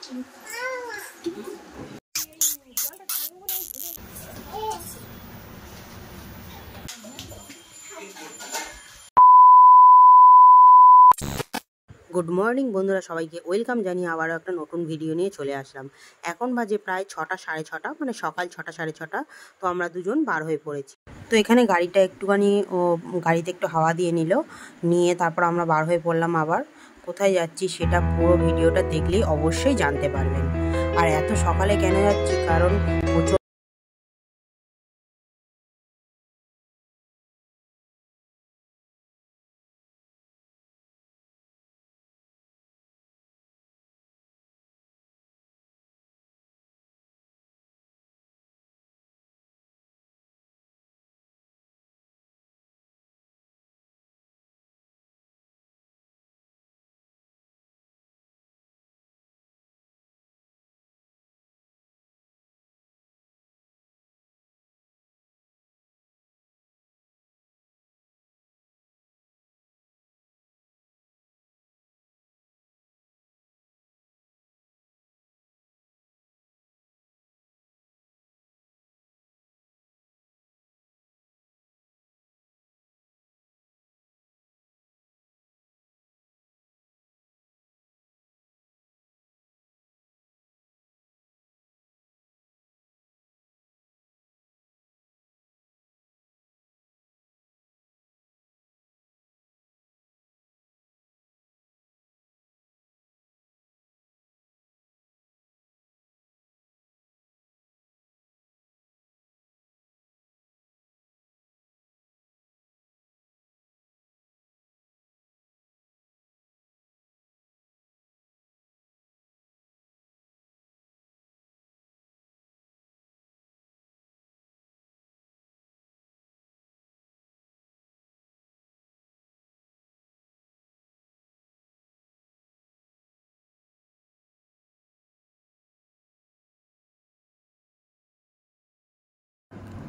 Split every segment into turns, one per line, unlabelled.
Good morning বন্ধুরা, সবাইকে welcome জানিয়ে আবারও একটা নতুন ভিডিও নিয়ে চলে আসলাম। এখন বাজে প্রায় 6টা সাড়ে 6টা, মানে সকাল 6টা সাড়ে 6টা। তো আমরা দুজন বার হয়ে পড়েছি। তো এখানে গাড়িটা একটুখানি গাড়িতে একটু হাওয়া দিয়ে নিয়ে তারপর আমরা বার হয়ে পড়লাম। আবার কোথায় যাচ্ছি সেটা পুরো ভিডিওটা দেখলেই অবশ্যই জানতে পারবেন। আর এত সকালে কেন যাচ্ছি, কারণ প্রচুর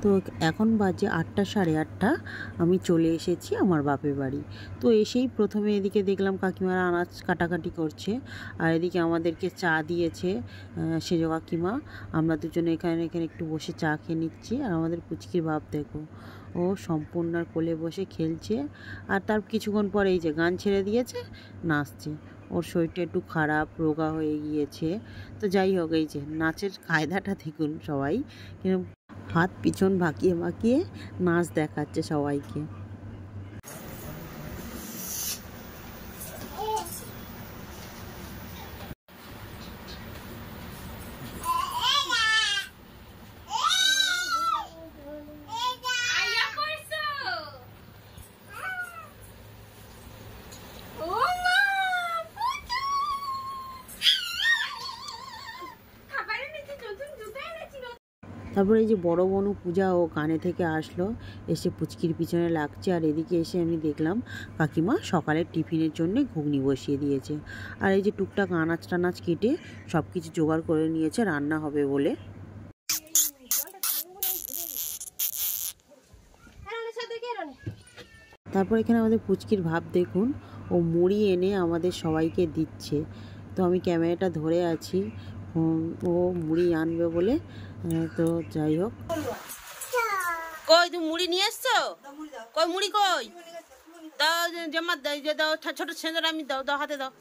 তো এখন বাজে 8টা সাড়ে 8টা। আমি চলে এসেছি আমার বাপের বাড়ি। তো এসেই প্রথমে এদিকে দেখলাম কাকিমারা আনাজ কাটাকাটি করছে, আর এদিকে আমাদেরকে চা দিয়েছে সেজ কাকিমা। আমরা দুজনে এখানে একটু বসে চা খেয়ে নিচ্ছি। আর আমাদের পুচকির বাপ দেখো, ও সম্পূর্ণার কোলে বসে খেলছে। আর তার কিছুক্ষণ পরে এই যে গান ছেড়ে দিয়েছে, নাচছে। ওর শরীরটা একটু খারাপ, রোগা হয়ে গিয়েছে। তো যাই হোক, এই যে নাচের কায়দাটা দেখুন সবাই, হাত পিছন বাঁকিয়ে বাঁকিয়ে নাচ দেখাচ্ছে সবাইকে। তারপরে এই যে বড় বনু পূজা ও কানে থেকে আসলো, এসে পুচকির পিছনে লাগছে। আর এদিকে এসে আমি দেখলাম কাকিমা সকালের টিফিনের জন্য ঘুগনি বসিয়ে দিয়েছে। আর এই যে টুকটাক আনাজ টানাজ কেটে সব কিছু জোগাড় করে নিয়েছে রান্না হবে বলে। তারপর এখানে আমাদের পুচকির ভাব দেখুন, ও মুড়ি এনে আমাদের সবাইকে দিচ্ছে। তো আমি ক্যামেরাটা ধরে আছি, ও মুড়ি আনবে বলে। তো যাই হোক, কই তুমি মুড়ি নিয়ে এসছো? কই মুড়ি কই? দাও জামা দাও, ছোট ছেলেরা আমি দাও দাও, হাতে দাও।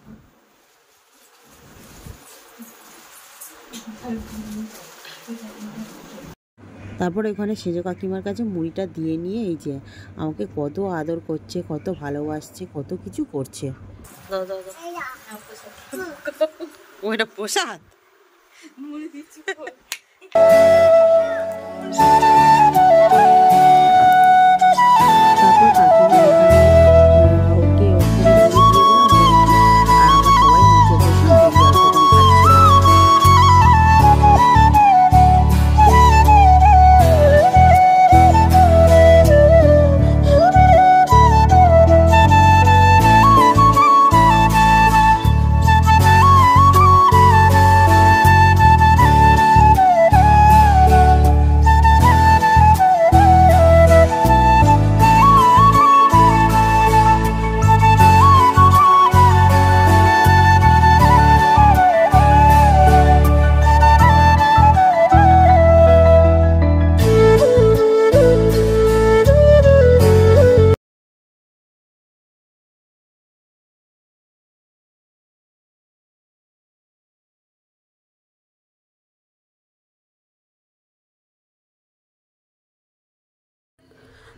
তারপর এখানে সেজ কাকিমার কাছে মুড়িটা দিয়ে নিয়ে এই যে আমাকে কত আদর করছে, কত ভালোবাসছে, কত কিছু করছে। দাও দাও দাও, ওইটা প্রসাদ। মুড়ি দিচ্ছি।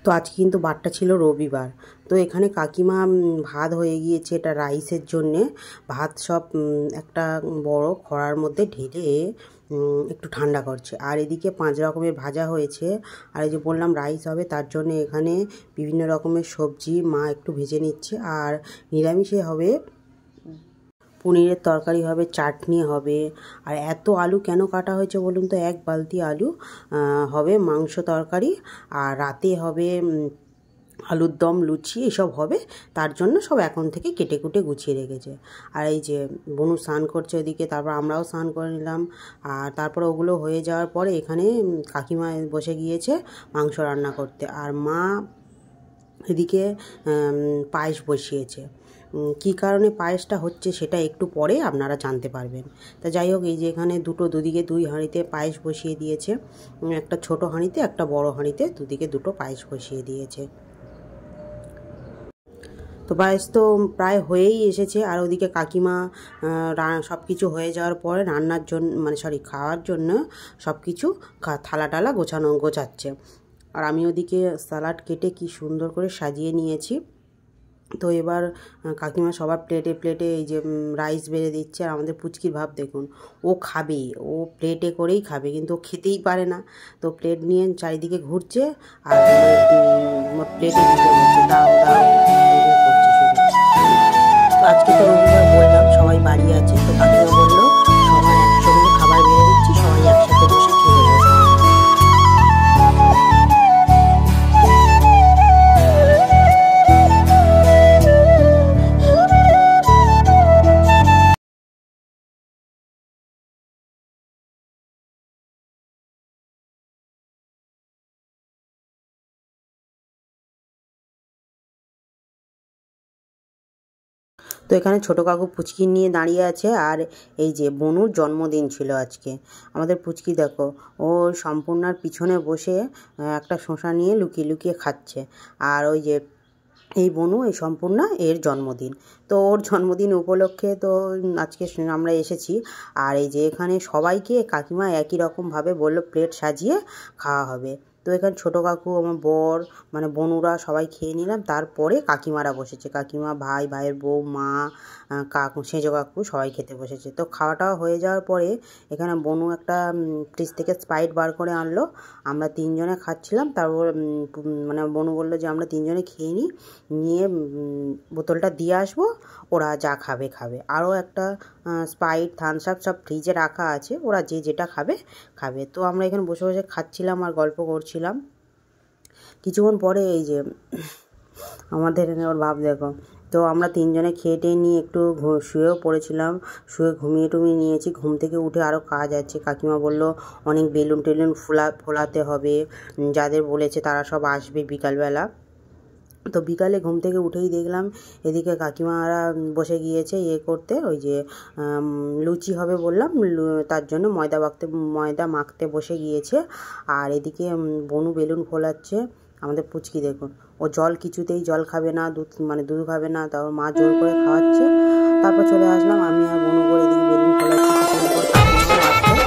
তো আজকে কিন্তু বারটা ছিল রবিবার। তো এখানে কাকিমা ভাত হয়ে গিয়েছে, এটা রাইসের জন্যে। ভাত সব একটা বড় খড়ার মধ্যে ঢেলে একটু ঠান্ডা করছে। আর এদিকে 5 রকমের ভাজা হয়েছে। আর এই যে বললাম রাইস হবে, তার জন্য এখানে বিভিন্ন রকমের সবজি মা একটু ভেজে নিচ্ছে। আর নিরামিষে হবে পনিরের তরকারি হবে, চাটনি হবে। আর এত আলু কেন কাটা হয়েছে বলুন তো? 1 বালতি আলু হবে মাংস তরকারি। আর রাতে হবে আলুর দম, লুচি এসব হবে। তার জন্য সব এখন থেকে কেটে কুটে গুছিয়ে রেখেছে। আর এই যে বনু স্নান করছে ওদিকে, তারপর আমরাও স্নান করে নিলাম। আর তারপর ওগুলো হয়ে যাওয়ার পরে এখানে কাকিমা বসে গিয়েছে মাংস রান্না করতে। আর মা এদিকে পায়েস বসিয়েছে। কী কারণে পায়েসটা হচ্ছে সেটা একটু পরে আপনারা জানতে পারবেন। তা যাই হোক, এই যে এখানে দুদিকে 2 হাঁড়িতে পায়েস বসিয়ে দিয়েছে। একটা ছোট হাঁড়িতে, একটা বড় হাঁড়িতে, দুদিকে 2টো পায়েস বসিয়ে দিয়েছে। তো পায়েস তো প্রায় হয়েই এসেছে। আর ওদিকে কাকিমা সব কিছু হয়ে যাওয়ার পরে রান্নার জন্য খাওয়ার জন্য সব কিছু থালা টালা গোছাচ্ছে। আর আমি ওদিকে স্যালাড কেটে কি সুন্দর করে সাজিয়ে নিয়েছি। তো এবার কাকিমা সবার প্লেটে প্লেটে এই যে রাইস বেড়ে দিচ্ছে। আর আমাদের পুচকির ভাব দেখুন, ও খাবে, ও প্লেটে করেই খাবে, কিন্তু ও খেতেই পারে না। তো প্লেট নিয়ে চারিদিকে ঘুরছে আর প্লেটে দিতে বলছে, দাও দাও করছে শুধু। তো আজকে তো রবিবার বললাম, সবাই বাড়ি আছে। তো কাকিমা বললো সবাই একসঙ্গে খাবার বেড়ে দিচ্ছি, সবাই একসাথে বসে খেয়ে নেবো। তো এখানে ছোটো কাকু পুচকি নিয়ে দাঁড়িয়ে আছে। আর এই যে বনুর জন্মদিন ছিল আজকে। আমাদের পুচকি দেখো, ও সম্পূর্ণার পিছনে বসে একটা শসা নিয়ে লুকিয়ে লুকিয়ে খাচ্ছে। আর ওই যে এই বনু, এই সম্পূর্ণা এর জন্মদিন। তো ওর জন্মদিন উপলক্ষে তো আজকে আমরা এসেছি। আর এই যে এখানে সবাইকে কাকিমা একই রকমভাবে বললো প্লেট সাজিয়ে খাওয়া হবে। তো এখানে ছোটো কাকু, আমার বর, মানে বনুরা সবাই খেয়ে নিলাম। তারপরে কাকিমারা বসেছে, কাকিমা, ভাইয়ের বউ, মা, কাকু, সেজো কাকু সবাই খেতে বসেছে। তো খাওয়াটা হয়ে যাওয়ার পরে এখানে বনু একটা ফ্রিজ থেকে স্প্রাইট বার করে আনলো। আমরা 3 জনে খাচ্ছিলাম। তারপর মানে বনু বললো যে আমরা 3 জনে খেয়ে নিয়ে বোতলটা দিয়ে আসবো, ওরা যা খাবে খাবে। আরও একটা স্প্রাইট, থামস আপ সব ফ্রিজে রাখা আছে, ওরা যে যেটা খাবে খাবে। তো আমরা এখানে বসে বসে খাচ্ছিলাম আর গল্প করছিলাম। কিছুক্ষণ পরে এই যে আমাদের ওর ভাব দেখো। তো আমরা 3 জনে খেয়ে টেয়ে নিয়ে একটু শুয়েও পড়েছিলাম, শুয়ে ঘুমিয়ে টুমিয়ে নিয়েছি। ঘুম থেকে উঠে আরও কাজ আছে। কাকিমা বললো অনেক বেলুন টেলুন ফোলাতে হবে, যাদের বলেছে তারা সব আসবে বিকালবেলা। তো বিকালে ঘুম থেকে উঠেই দেখলাম এদিকে কাকিমারা বসে গিয়েছে করতে, ওই যে লুচি হবে বললাম, তার জন্য ময়দা মাখতে বসে গিয়েছে। আর এদিকে বনু বেলুন ফোলাচ্ছে। আমাদের পুচকি দেখুন, ও কিছুতেই জল খাবে না, দুধ খাবে না, তারপর মা জোর করে খাওয়াচ্ছে। তারপর চলে আসলাম আমি আর বনু করে এদিকে বেলুন ফোলাচ্ছি। কিছুক্ষণ পর কাকিমাও আসবে।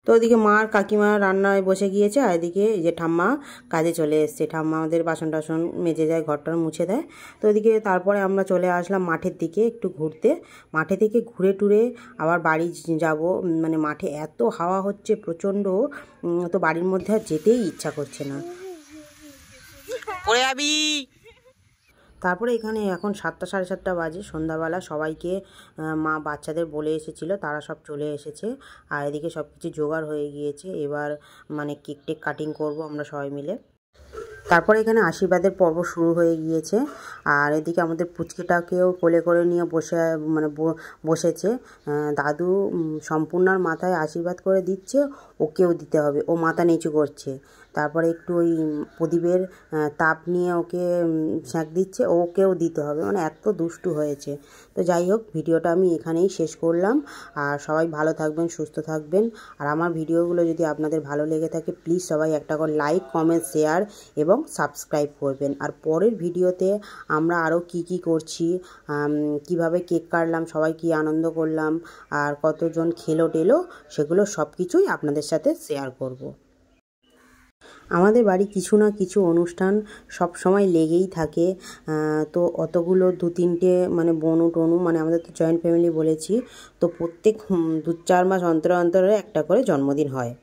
তো ওইদিকে মা আর কাকিমা রান্নায় বসে গিয়েছে। আর এদিকে এই যে ঠাম্মা কাজে চলে এসছে। ঠাম্মা আমাদের বাসন টাসন মেজে যায়, ঘরটা মুছে দেয়। তো ওইদিকে তারপরে আমরা চলে আসলাম মাঠের দিকে একটু ঘুরতে। মাঠে থেকে ঘুরে টুরে আবার বাড়ি যাব। মানে মাঠে এত হাওয়া হচ্ছে প্রচণ্ড, তো বাড়ির মধ্যে আর যেতেই ইচ্ছা করছে না। তারপরে এখানে এখন 7টা সাড়ে 7টা বাজে, সন্ধ্যাবেলা। সবাইকে মা বাচ্চাদের বলে এসেছিলো, তারা সব চলে এসেছে। আর এদিকে সব কিছু জোগাড় হয়ে গিয়েছে। এবার মানে কেক টেক কাটিং করবো আমরা সবাই মিলে।
তারপরে এখানে আশীর্বাদের পর্ব শুরু হয়ে গিয়েছে। আর এদিকে আমাদের পুচকিটাকেও কোলে করে নিয়ে বসেছে। দাদু সম্পূর্ণার মাথায় আশীর্বাদ করে দিচ্ছে, ওকেও দিতে হবে। ও মাথা নিচু করছে। তারপরে একটু ওই প্রদীপের তাপ নিয়ে ওকে সেঁক দিচ্ছে, ওকেও দিতে হবে। মানে এত দুষ্টু হয়েছে। তো যাই হোক, ভিডিওটা আমি এখানেই শেষ করলাম। আর সবাই ভালো থাকবেন, সুস্থ থাকবেন। আর আমার ভিডিওগুলো যদি আপনাদের ভালো লেগে থাকে, প্লিজ সবাই একটা করে লাইক, কমেন্ট, শেয়ার এবং সাবস্ক্রাইব করবেন। আর পরের ভিডিওতে আমরা আরও কি করছি, কিভাবে কেক কাটলাম, সবাই কি আনন্দ করলাম, আর কতজন খেলো টেলো, সেগুলো সব কিছুই আপনাদের সাথে শেয়ার করব। আমাদের বাড়ি কিছু না কিছু অনুষ্ঠান সব সময় লেগেই থাকে। তো অতগুলো 2-3টে মানে বনু টনু, মানে আমাদের তো জয়েন্ট ফ্যামিলি বলেছি, তো প্রত্যেক 2-4 মাস অন্তর অন্তরে একটা করে জন্মদিন হয়।